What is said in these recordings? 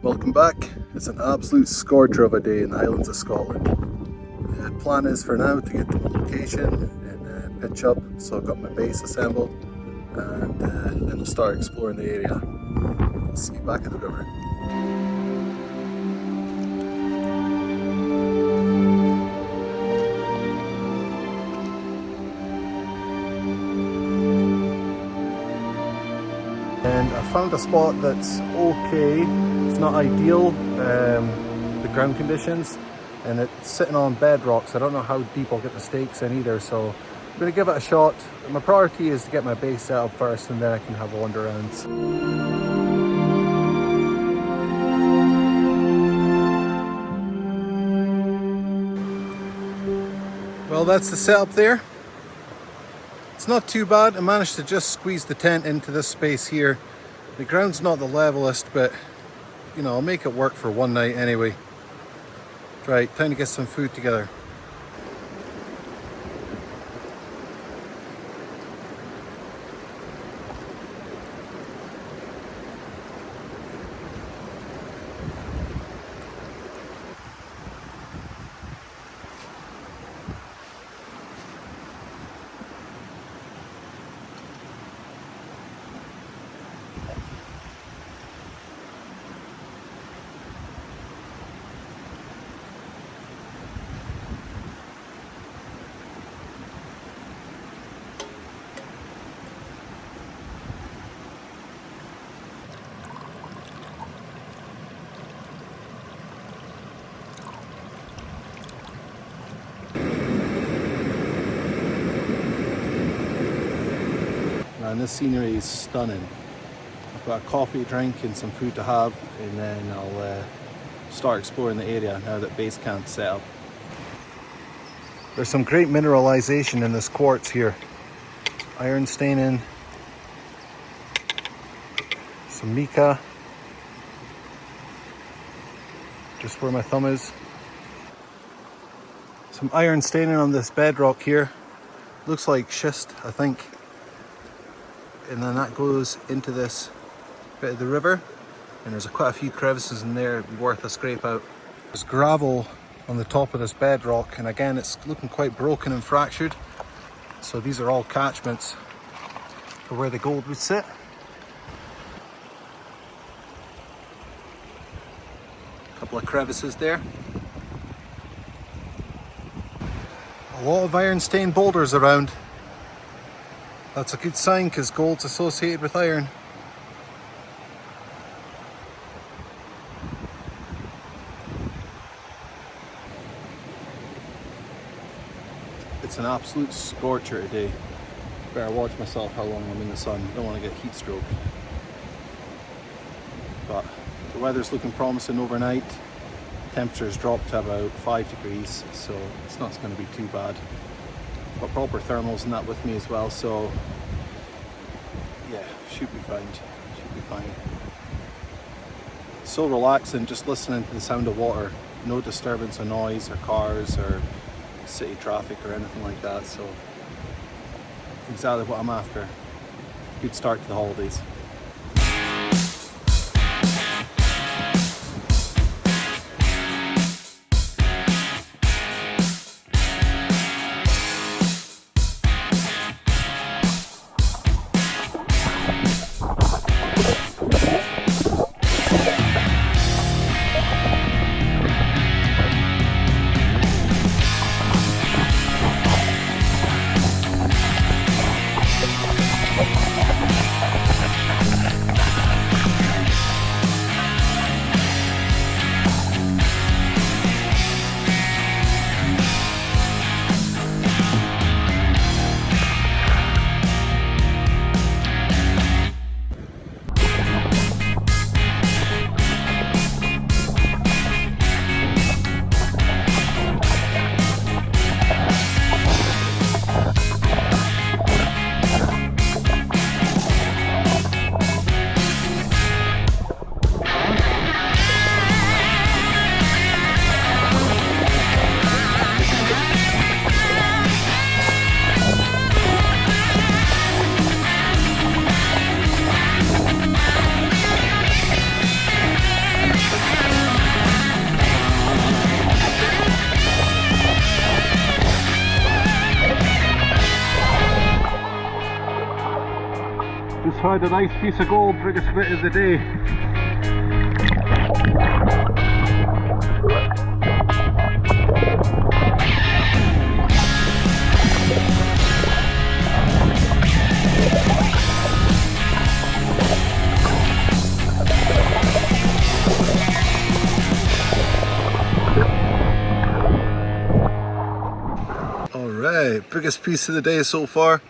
Welcome back. It's an absolute scorcher of a day in the Highlands of Scotland. The plan is for now to get to my location and pitch up, so I've got my base assembled and then I'll start exploring the area. I'll see you back at the river. And I found a spot that's okay. It's not ideal, the ground conditions, and it's sitting on bedrock, so I don't know how deep I'll get the stakes in either, so I'm going to give it a shot. My priority is to get my base set up first, and then I can have a wander around. Well, that's the setup there. It's not too bad. I managed to just squeeze the tent into this space here. The ground's not the levelest, but you know, I'll make it work for one night anyway. Right, time to get some food together. Man, this scenery is stunning. I've got a coffee, drink and some food to have, and then I'll start exploring the area now that base camp's set up. There's some great mineralization in this quartz here. Iron staining, some mica, just where my thumb is. Some iron staining on this bedrock here. Looks like schist, I think. And then that goes into this bit of the river, and there's quite a few crevices in there. It'd be worth a scrape out. There's gravel on the top of this bedrock, and again it's looking quite broken and fractured, so these are all catchments for where the gold would sit. A couple of crevices there. A lot of iron stained boulders around. That's a good sign because gold's associated with iron. It's an absolute scorcher today. Better watch myself how long I'm in the sun. Don't want to get heat stroke. But the weather's looking promising overnight. Temperatures dropped to about 5 degrees, so it's not going to be too bad. Got proper thermals and that with me as well, so yeah, should be fine. Should be fine. So relaxing just listening to the sound of water. No disturbance of noise or cars or city traffic or anything like that, so exactly what I'm after. Good start to the holidays. Just found a nice piece of gold, biggest bit of the day. Alright, biggest piece of the day so far.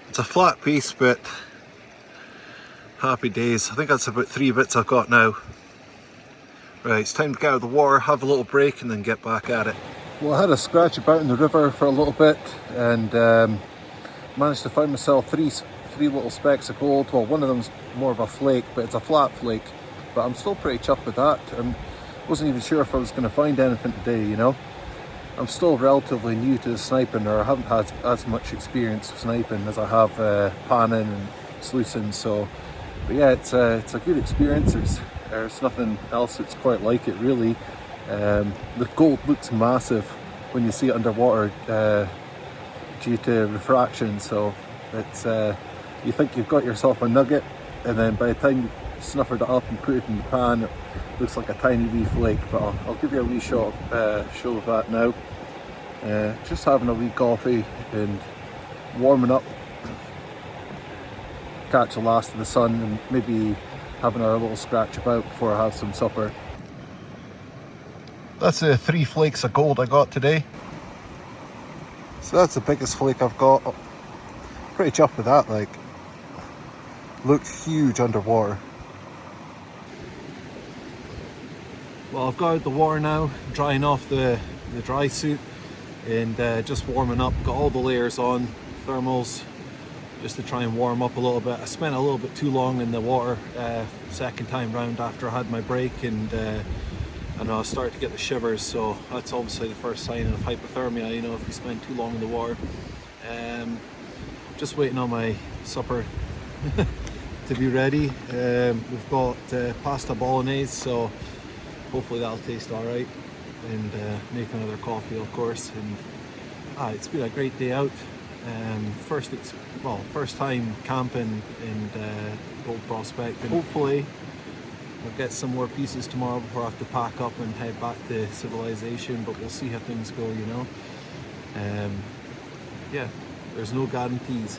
It's a flat piece, but happy days. I think that's about 3 bits I've got now. Right, it's time to get out of the water, have a little break, and then get back at it. Well, I had a scratch about in the river for a little bit, and managed to find myself three little specks of gold. Well, one of them's more of a flake, but it's a flat flake. But I'm still pretty chuffed with that. I wasn't even sure if I was going to find anything today, you know. I'm still relatively new to the sniping, or I haven't had as much experience with sniping as I have panning and sluicing. So, but yeah, it's a good experience. There's nothing else that's quite like it, really. The gold looks massive when you see it underwater due to refraction. So it's you think you've got yourself a nugget, and then by the time you snuffered it up and put it in the pan, it looks like a tiny wee flake. But I'll give you a wee show of that now. Just having a wee coffee and warming up, catch the last of the sun, and maybe having a little scratch about before I have some supper. That's the 3 flakes of gold I got today. So that's the biggest flake I've got. Pretty chuffed with that, like. Looks huge underwater. Well, I've got out the water now, drying off the dry suit, and just warming up. Got all the layers on, thermals, just to try and warm up a little bit. I spent a little bit too long in the water second time round after I had my break, and I started to get the shivers, so that's obviously the first sign of hypothermia, you know, if you spend too long in the water. Just waiting on my supper to be ready. We've got pasta bolognese, so hopefully that'll taste alright, and make another coffee, of course. And it's been a great day out. First time camping in Gold Prospect, and hopefully I'll get some more pieces tomorrow before I have to pack up and head back to civilization, but we'll see how things go, you know. Yeah, there's no guarantees.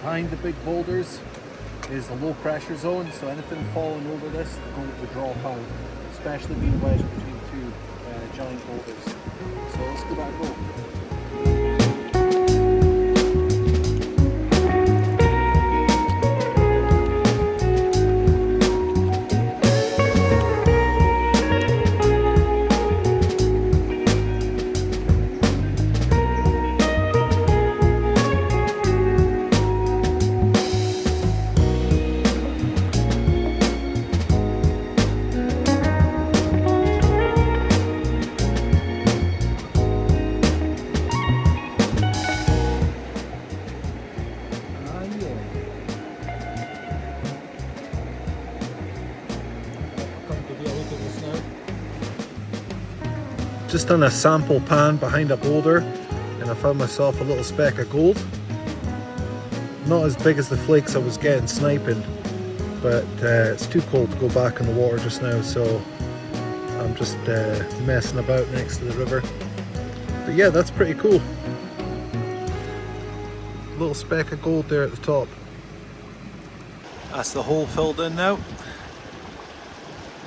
Behind the big boulders is the low pressure zone, so anything falling over this is going to drop out, especially being wedged between 2 giant boulders. So let's give that a go. Just done a sample pan behind a boulder, and I found myself a little speck of gold. Not as big as the flakes I was getting sniping, but it's too cold to go back in the water just now, so I'm just messing about next to the river. But yeah, that's pretty cool. Little speck of gold there at the top. That's the hole filled in now.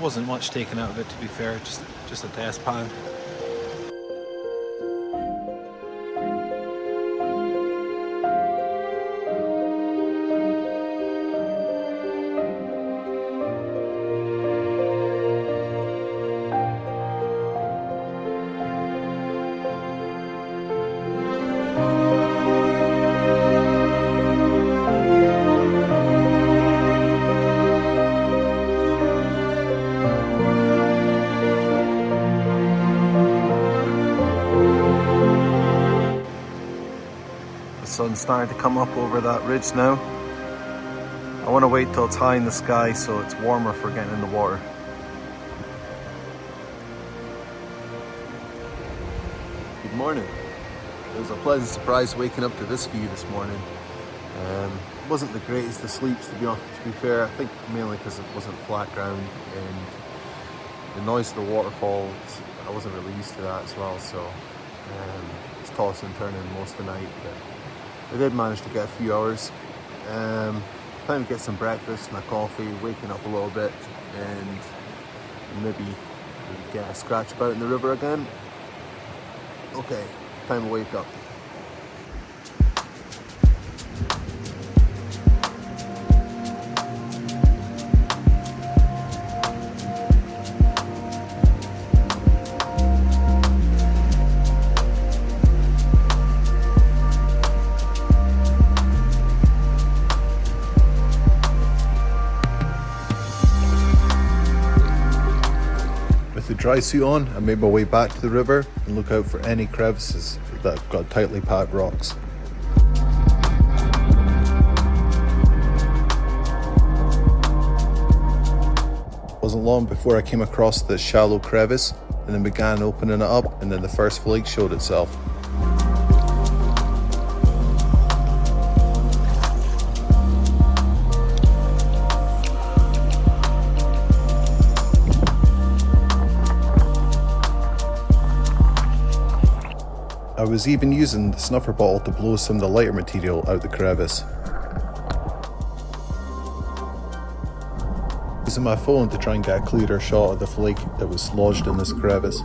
Wasn't much taken out of it, to be fair, just a test pan. Sun's starting to come up over that ridge now. I want to wait till it's high in the sky so it's warmer for getting in the water. Good morning. It was a pleasant surprise waking up to this view this morning. It wasn't the greatest of sleeps, to be fair. I think mainly because it wasn't flat ground and the noise of the waterfalls, I wasn't really used to that as well, so it's tossing and turning most of the night, but I did manage to get a few hours. Time to get some breakfast and a coffee, waking up a little bit, and maybe get a scratch about in the river again. Okay, time to wake up. With the dry suit on, I made my way back to the river and look out for any crevices that have got tightly packed rocks. It wasn't long before I came across this shallow crevice and then began opening it up, and then the first flake showed itself. I was even using the snuffer bottle to blow some of the lighter material out the crevice. Using my phone to try and get a clearer shot of the flake that was lodged in this crevice.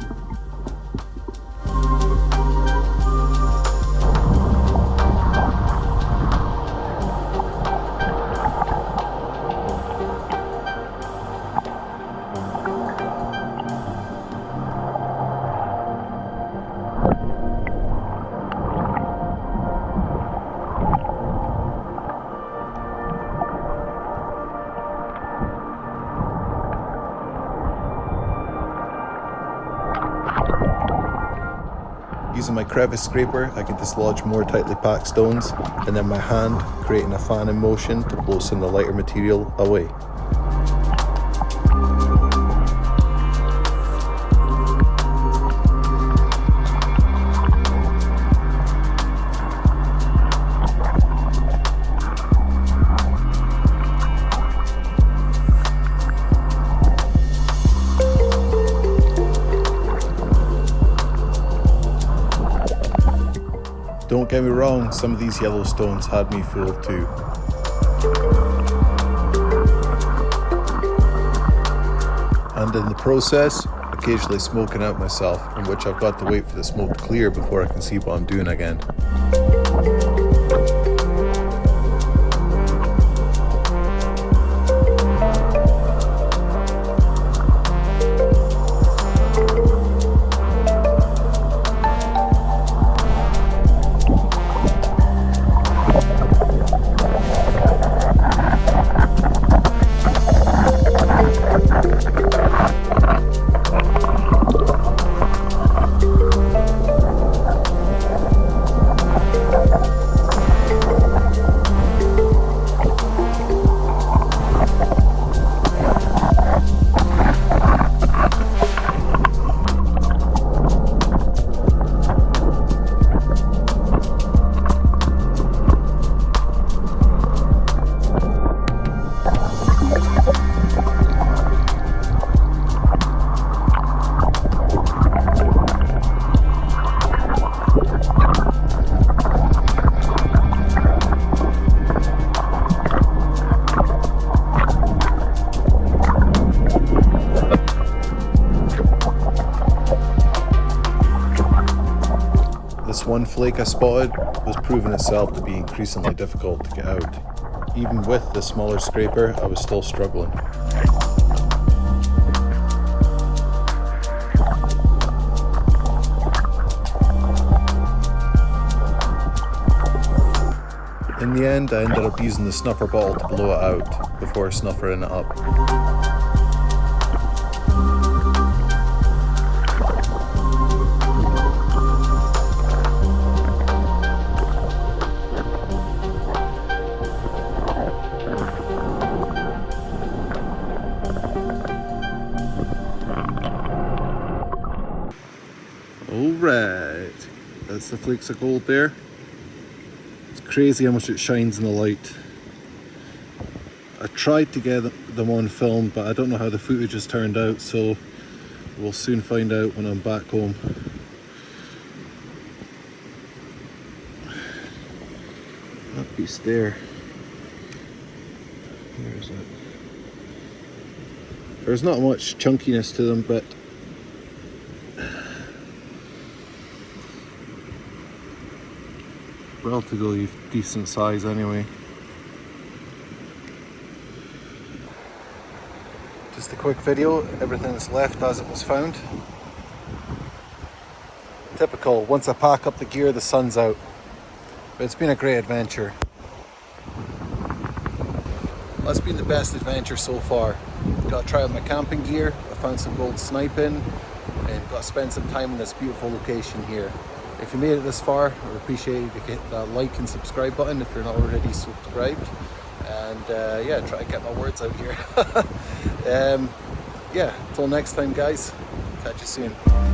Using my crevice scraper, I can dislodge more tightly packed stones, and then my hand creating a fan in motion to blow some of the lighter material away. Don't get me wrong, some of these yellow stones had me fooled too. And in the process, occasionally smoking out myself, in which I've got to wait for the smoke to clear before I can see what I'm doing again. This one flake I spotted was proving itself to be increasingly difficult to get out. Even with the smaller scraper, I was still struggling. In the end, I ended up using the snuffer bottle to blow it out before snuffering it up. the flakes of gold there. It's crazy how much it shines in the light. I tried to get them on film, but I don't know how the footage has turned out, so we'll soon find out when I'm back home. That piece there. Where is it? There's not much chunkiness to them, but relatively decent size anyway. Just a quick video, everything's left as it was found. Typical, once I pack up the gear, the sun's out. But it's been a great adventure. That's been the best adventure so far. Got to try out my camping gear, I found some gold sniping, and got to spend some time in this beautiful location here. If you made it this far, I would appreciate you to hit that like and subscribe button if you're not already subscribed. And yeah, try to get my words out here. Yeah, until next time guys, catch you soon.